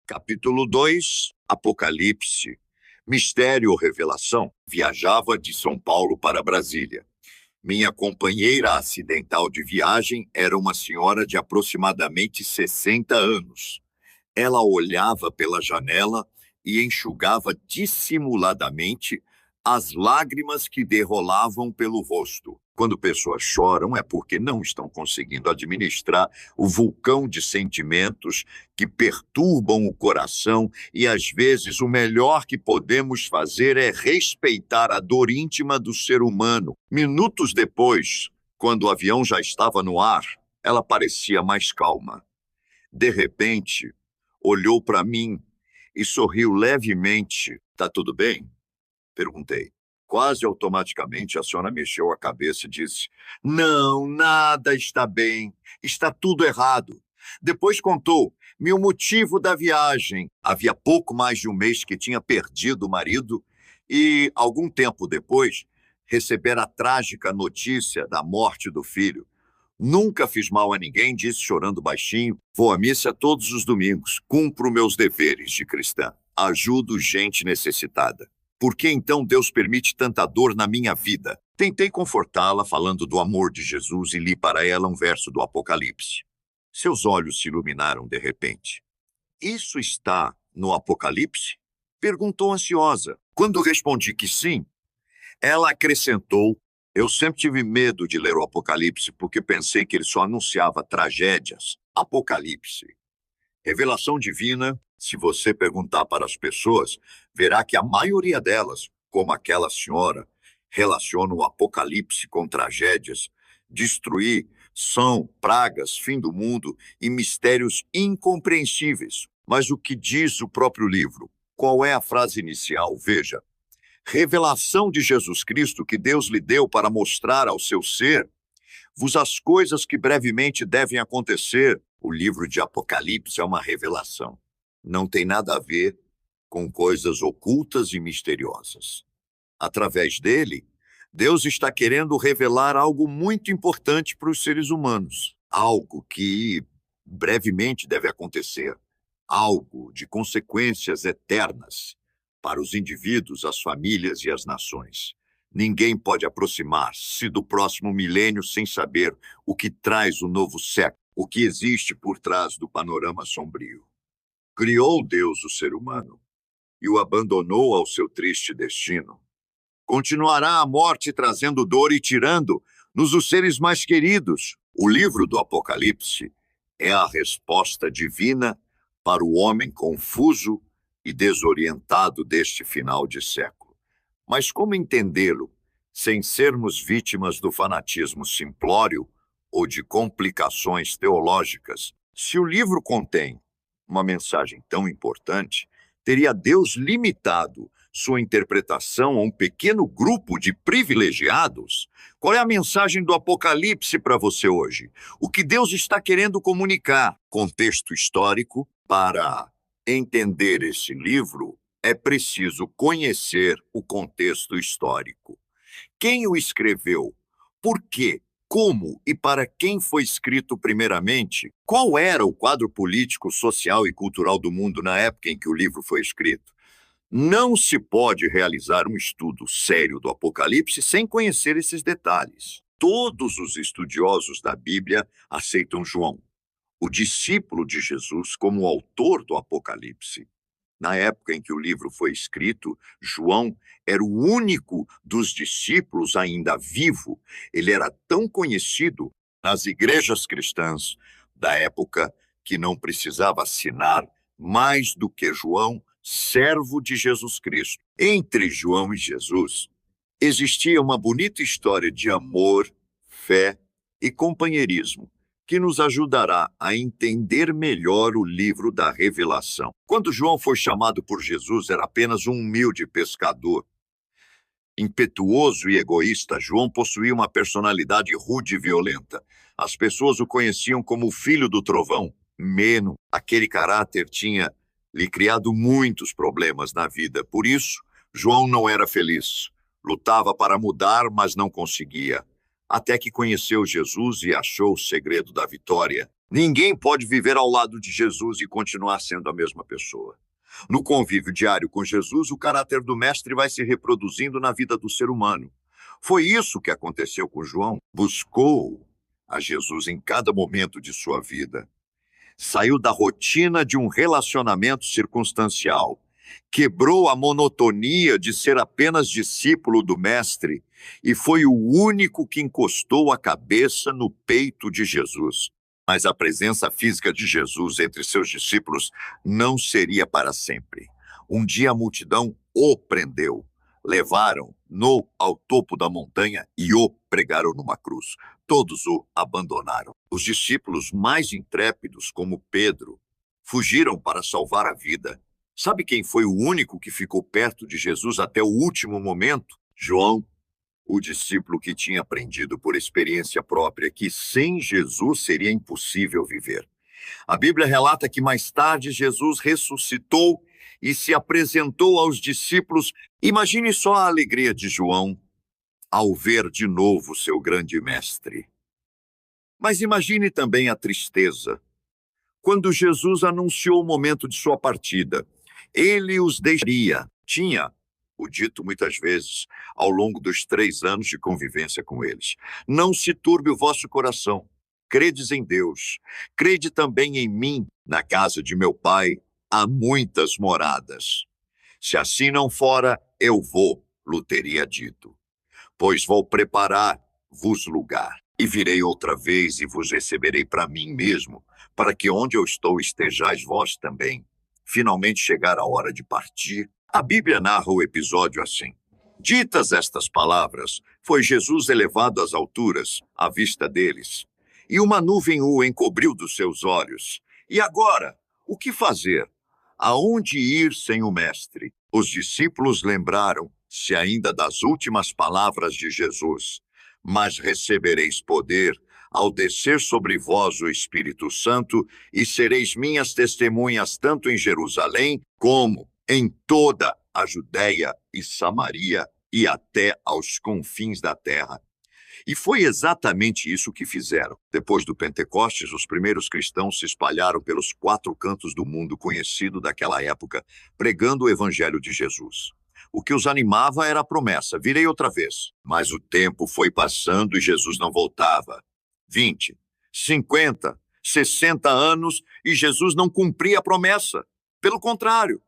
Capítulo 2, Apocalipse. Mistério ou revelação? Viajava de São Paulo para Brasília. Minha companheira acidental de viagem era uma senhora de aproximadamente 60 anos. Ela olhava pela janela e enxugava dissimuladamente as lágrimas que derrolavam pelo rosto. Quando pessoas choram, é porque não estão conseguindo administrar o vulcão de sentimentos que perturbam o coração, e às vezes o melhor que podemos fazer é respeitar a dor íntima do ser humano. Minutos depois, quando o avião já estava no ar, ela parecia mais calma. De repente, olhou para mim e sorriu levemente. "Tá tudo bem?" Perguntei. Quase automaticamente, a senhora mexeu a cabeça e disse: "Não, nada está bem. Está tudo errado." Depois contou-me o motivo da viagem. Havia pouco mais de um mês que tinha perdido o marido e, algum tempo depois, recebera a trágica notícia da morte do filho. "Nunca fiz mal a ninguém", disse chorando baixinho. "Vou à missa todos os domingos. Cumpro meus deveres de cristã. Ajudo gente necessitada. Por que então Deus permite tanta dor na minha vida?" Tentei confortá-la falando do amor de Jesus e li para ela um verso do Apocalipse. Seus olhos se iluminaram de repente. "Isso está no Apocalipse?" Perguntou ansiosa. Quando respondi que sim, ela acrescentou: "Eu sempre tive medo de ler o Apocalipse porque pensei que ele só anunciava tragédias." Apocalipse. Revelação divina, se você perguntar para as pessoas, verá que a maioria delas, como aquela senhora, relaciona o Apocalipse com tragédias, destruir, são, pragas, fim do mundo e mistérios incompreensíveis. Mas o que diz o próprio livro? Qual é a frase inicial? Veja: "Revelação de Jesus Cristo que Deus lhe deu para mostrar ao seu ser vos as coisas que brevemente devem acontecer." O livro de Apocalipse é uma revelação. Não tem nada a ver com coisas ocultas e misteriosas. Através dele, Deus está querendo revelar algo muito importante para os seres humanos. Algo que brevemente deve acontecer. Algo de consequências eternas para os indivíduos, as famílias e as nações. Ninguém pode aproximar-se do próximo milênio sem saber o que traz o novo século, o que existe por trás do panorama sombrio. Criou Deus o ser humano e o abandonou ao seu triste destino. Continuará a morte trazendo dor e tirando-nos os seres mais queridos. O livro do Apocalipse é a resposta divina para o homem confuso e desorientado deste final de século. Mas como entendê-lo sem sermos vítimas do fanatismo simplório ou de complicações teológicas? Se o livro contém uma mensagem tão importante, teria Deus limitado sua interpretação a um pequeno grupo de privilegiados? Qual é a mensagem do Apocalipse para você hoje? O que Deus está querendo comunicar? Contexto histórico. Para entender esse livro, é preciso conhecer o contexto histórico. Quem o escreveu? Por quê? Como e para quem foi escrito primeiramente? Qual era o quadro político, social e cultural do mundo na época em que o livro foi escrito? Não se pode realizar um estudo sério do Apocalipse sem conhecer esses detalhes. Todos os estudiosos da Bíblia aceitam João, o discípulo de Jesus, como o autor do Apocalipse. Na época em que o livro foi escrito, João era o único dos discípulos ainda vivo. Ele era tão conhecido nas igrejas cristãs da época que não precisava assinar mais do que João, servo de Jesus Cristo. Entre João e Jesus existia uma bonita história de amor, fé e companheirismo que nos ajudará a entender melhor o livro da Revelação. Quando João foi chamado por Jesus, era apenas um humilde pescador. Impetuoso e egoísta, João possuía uma personalidade rude e violenta. As pessoas o conheciam como o filho do trovão. Meno, aquele caráter tinha lhe criado muitos problemas na vida. Por isso, João não era feliz. Lutava para mudar, mas não conseguia. Até que conheceu Jesus e achou o segredo da vitória. Ninguém pode viver ao lado de Jesus e continuar sendo a mesma pessoa. No convívio diário com Jesus, o caráter do mestre vai se reproduzindo na vida do ser humano. Foi isso que aconteceu com João. Buscou a Jesus em cada momento de sua vida. Saiu da rotina de um relacionamento circunstancial. Quebrou a monotonia de ser apenas discípulo do mestre e foi o único que encostou a cabeça no peito de Jesus. Mas a presença física de Jesus entre seus discípulos não seria para sempre. Um dia a multidão o prendeu. Levaram-no ao topo da montanha e o pregaram numa cruz. Todos o abandonaram. Os discípulos mais intrépidos, como Pedro, fugiram para salvar a vida. Sabe quem foi o único que ficou perto de Jesus até o último momento? João, o discípulo que tinha aprendido por experiência própria que sem Jesus seria impossível viver. A Bíblia relata que mais tarde Jesus ressuscitou e se apresentou aos discípulos. Imagine só a alegria de João ao ver de novo seu grande mestre. Mas imagine também a tristeza. Quando Jesus anunciou o momento de sua partida, ele os deixaria. Tinha o dito muitas vezes ao longo dos 3 anos de convivência com eles. Não se turbe o vosso coração. Credes em Deus. Crede também em mim. Na casa de meu pai há muitas moradas. Se assim não fora, eu vou, lhe teria dito. Pois vou preparar-vos lugar. E virei outra vez e vos receberei para mim mesmo, para que onde eu estou estejais vós também. Finalmente chegar a hora de partir. A Bíblia narra o episódio assim. Ditas estas palavras, foi Jesus elevado às alturas, à vista deles, e uma nuvem o encobriu dos seus olhos. E agora, o que fazer? Aonde ir sem o mestre? Os discípulos lembraram-se ainda das últimas palavras de Jesus. Mas recebereis poder ao descer sobre vós o Espírito Santo, e sereis minhas testemunhas tanto em Jerusalém como em toda a Judéia e Samaria e até aos confins da terra. E foi exatamente isso que fizeram. Depois do Pentecostes, os primeiros cristãos se espalharam pelos 4 cantos do mundo conhecido daquela época, pregando o evangelho de Jesus. O que os animava era a promessa: virei outra vez. Mas o tempo foi passando e Jesus não voltava. 20, 50, 60 anos e Jesus não cumpria a promessa. Pelo contrário,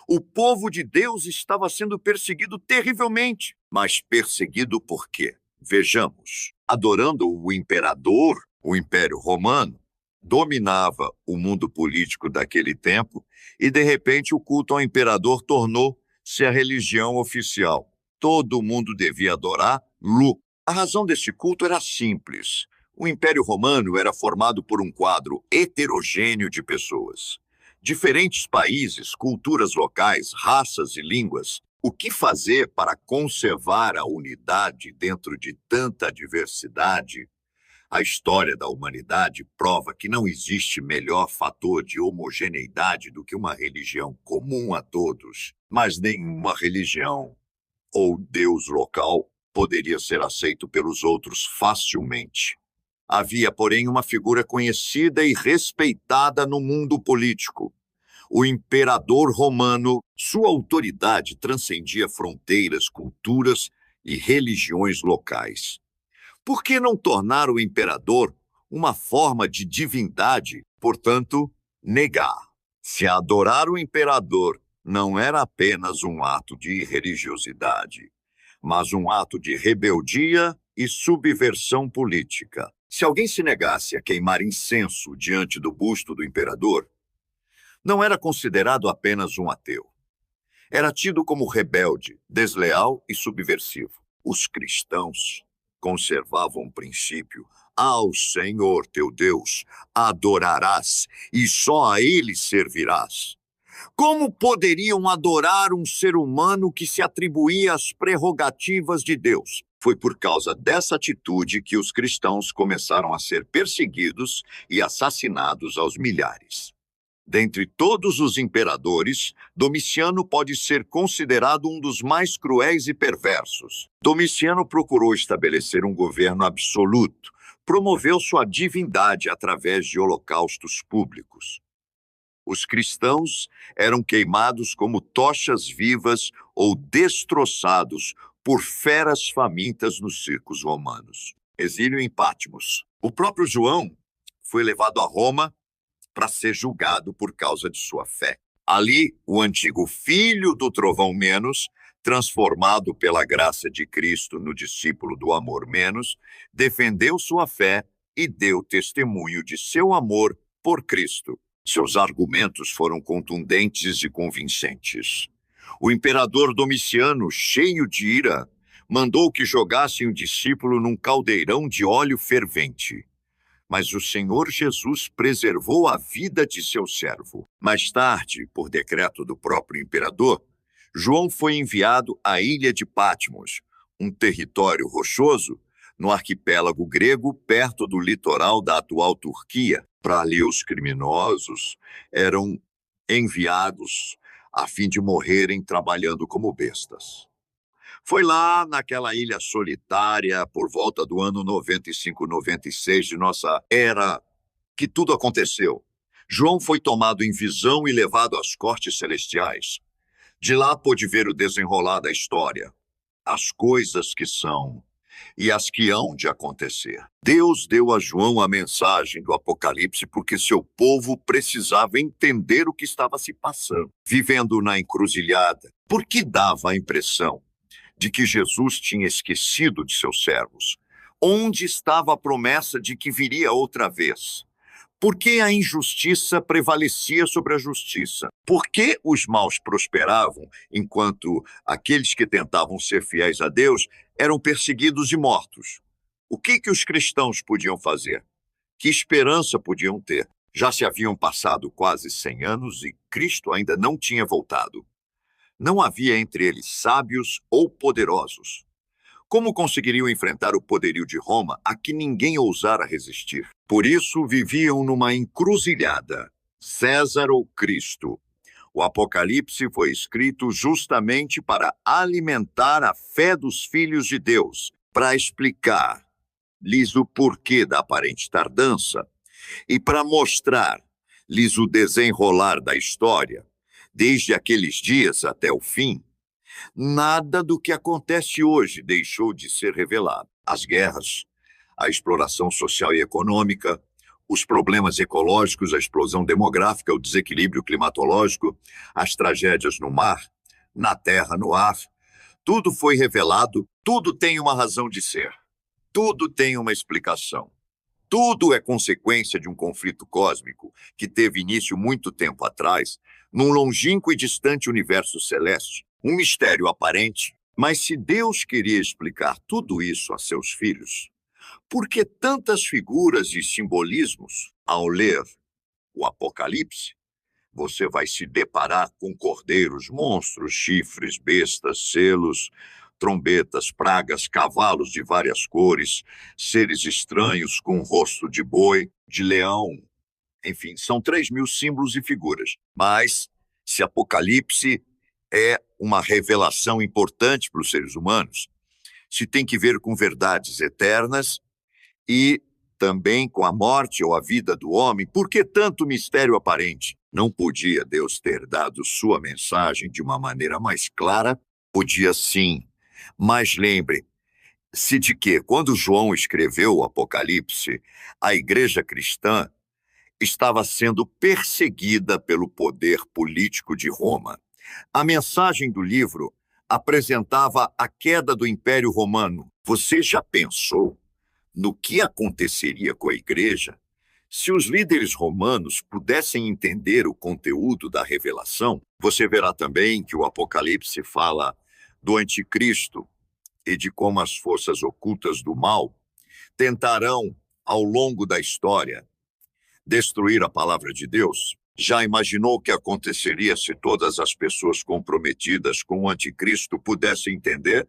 o povo de Deus estava sendo perseguido terrivelmente. Mas perseguido por quê? Vejamos. Adorando o imperador, o Império Romano dominava o mundo político daquele tempo e, de repente, o culto ao imperador tornou-se a religião oficial. Todo mundo devia adorá-lo. A razão deste culto era simples. O Império Romano era formado por um quadro heterogêneo de pessoas. Diferentes países, culturas locais, raças e línguas. O que fazer para conservar a unidade dentro de tanta diversidade? A história da humanidade prova que não existe melhor fator de homogeneidade do que uma religião comum a todos. Mas nenhuma religião ou Deus local poderia ser aceito pelos outros facilmente. Havia, porém, uma figura conhecida e respeitada no mundo político. O imperador romano. Sua autoridade transcendia fronteiras, culturas e religiões locais. Por que não tornar o imperador uma forma de divindade, portanto, negar? Se adorar o imperador não era apenas um ato de religiosidade, mas um ato de rebeldia e subversão política. Se alguém se negasse a queimar incenso diante do busto do imperador, não era considerado apenas um ateu. Era tido como rebelde, desleal e subversivo. Os cristãos conservavam o princípio: ao Senhor teu Deus adorarás e só a Ele servirás. Como poderiam adorar um ser humano que se atribuía as prerrogativas de Deus? Foi por causa dessa atitude que os cristãos começaram a ser perseguidos e assassinados aos milhares. Dentre todos os imperadores, Domiciano pode ser considerado um dos mais cruéis e perversos. Domiciano procurou estabelecer um governo absoluto, promoveu sua divindade através de holocaustos públicos. Os cristãos eram queimados como tochas vivas ou destroçados por feras famintas nos circos romanos. Exílio em Patmos. O próprio João foi levado a Roma para ser julgado por causa de sua fé. Ali, o antigo filho do trovão menos, transformado pela graça de Cristo no discípulo do amor menos, defendeu sua fé e deu testemunho de seu amor por Cristo. Seus argumentos foram contundentes e convincentes. O imperador Domiciano, cheio de ira, mandou que jogassem o discípulo num caldeirão de óleo fervente. Mas o Senhor Jesus preservou a vida de seu servo. Mais tarde, por decreto do próprio imperador, João foi enviado à ilha de Patmos, um território rochoso no arquipélago grego perto do litoral da atual Turquia. Para ali os criminosos eram enviados a fim de morrerem trabalhando como bestas. Foi lá, naquela ilha solitária, por volta do ano 95, 96 de nossa era, que tudo aconteceu. João foi tomado em visão e levado às cortes celestiais. De lá pôde ver o desenrolar da história, as coisas que são e as que hão de acontecer. Deus deu a João a mensagem do Apocalipse porque seu povo precisava entender o que estava se passando. Vivendo na encruzilhada, porque dava a impressão de que Jesus tinha esquecido de seus servos. Onde estava a promessa de que viria outra vez? Por que a injustiça prevalecia sobre a justiça? Por que os maus prosperavam, enquanto aqueles que tentavam ser fiéis a Deus eram perseguidos e mortos? O que os cristãos podiam fazer? Que esperança podiam ter? Já se haviam passado quase 100 anos e Cristo ainda não tinha voltado. Não havia entre eles sábios ou poderosos. Como conseguiriam enfrentar o poderio de Roma a que ninguém ousara resistir? Por isso viviam numa encruzilhada, César ou Cristo. O Apocalipse foi escrito justamente para alimentar a fé dos filhos de Deus, para explicar-lhes o porquê da aparente tardança e para mostrar-lhes o desenrolar da história, desde aqueles dias até o fim. Nada do que acontece hoje deixou de ser revelado. As guerras, a exploração social e econômica, os problemas ecológicos, a explosão demográfica, o desequilíbrio climatológico, as tragédias no mar, na terra, no ar. Tudo foi revelado, tudo tem uma razão de ser. Tudo tem uma explicação. Tudo é consequência de um conflito cósmico que teve início muito tempo atrás, num longínquo e distante universo celeste. Um mistério aparente, mas se Deus queria explicar tudo isso a seus filhos, por que tantas figuras e simbolismos? Ao ler o Apocalipse, você vai se deparar com cordeiros, monstros, chifres, bestas, selos, trombetas, pragas, cavalos de várias cores, seres estranhos com rosto de boi, de leão. Enfim, são 3.000 símbolos e figuras. Mas, se Apocalipse é uma revelação importante para os seres humanos, se tem que ver com verdades eternas e também com a morte ou a vida do homem, por que tanto mistério aparente? Não podia Deus ter dado sua mensagem de uma maneira mais clara? Podia sim, mas lembre-se de que, quando João escreveu o Apocalipse, a igreja cristã estava sendo perseguida pelo poder político de Roma. A mensagem do livro apresentava a queda do Império Romano. Você já pensou no que aconteceria com a igreja se os líderes romanos pudessem entender o conteúdo da revelação? Você verá também que o Apocalipse fala do anticristo e de como as forças ocultas do mal tentarão, ao longo da história, destruir a palavra de Deus. Já imaginou o que aconteceria se todas as pessoas comprometidas com o anticristo pudessem entender?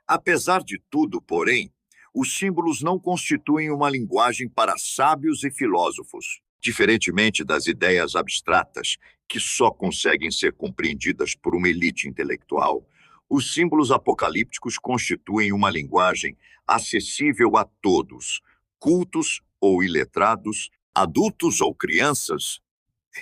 Apesar de tudo, porém, os símbolos não constituem uma linguagem para sábios e filósofos, diferentemente das ideias abstratas, que só conseguem ser compreendidas por uma elite intelectual. Os símbolos apocalípticos constituem uma linguagem acessível a todos, cultos ou iletrados, adultos ou crianças,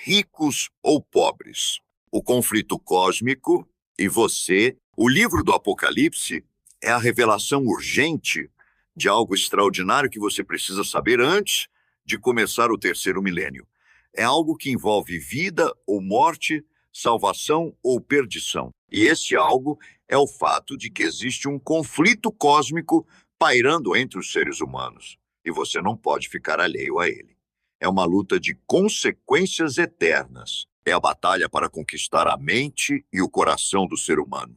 ricos ou pobres. O conflito cósmico e você, o livro do Apocalipse, é a revelação urgente de algo extraordinário que você precisa saber antes de começar o terceiro milênio. É algo que envolve vida ou morte, salvação ou perdição. E esse algo é o fato de que existe um conflito cósmico pairando entre os seres humanos. E você não pode ficar alheio a ele. É uma luta de consequências eternas. É a batalha para conquistar a mente e o coração do ser humano.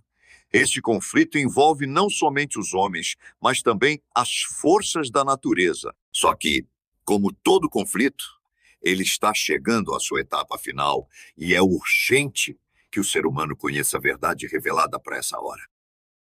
Este conflito envolve não somente os homens, mas também as forças da natureza. Só que, como todo conflito, ele está chegando à sua etapa final e é urgente que o ser humano conheça a verdade revelada para essa hora.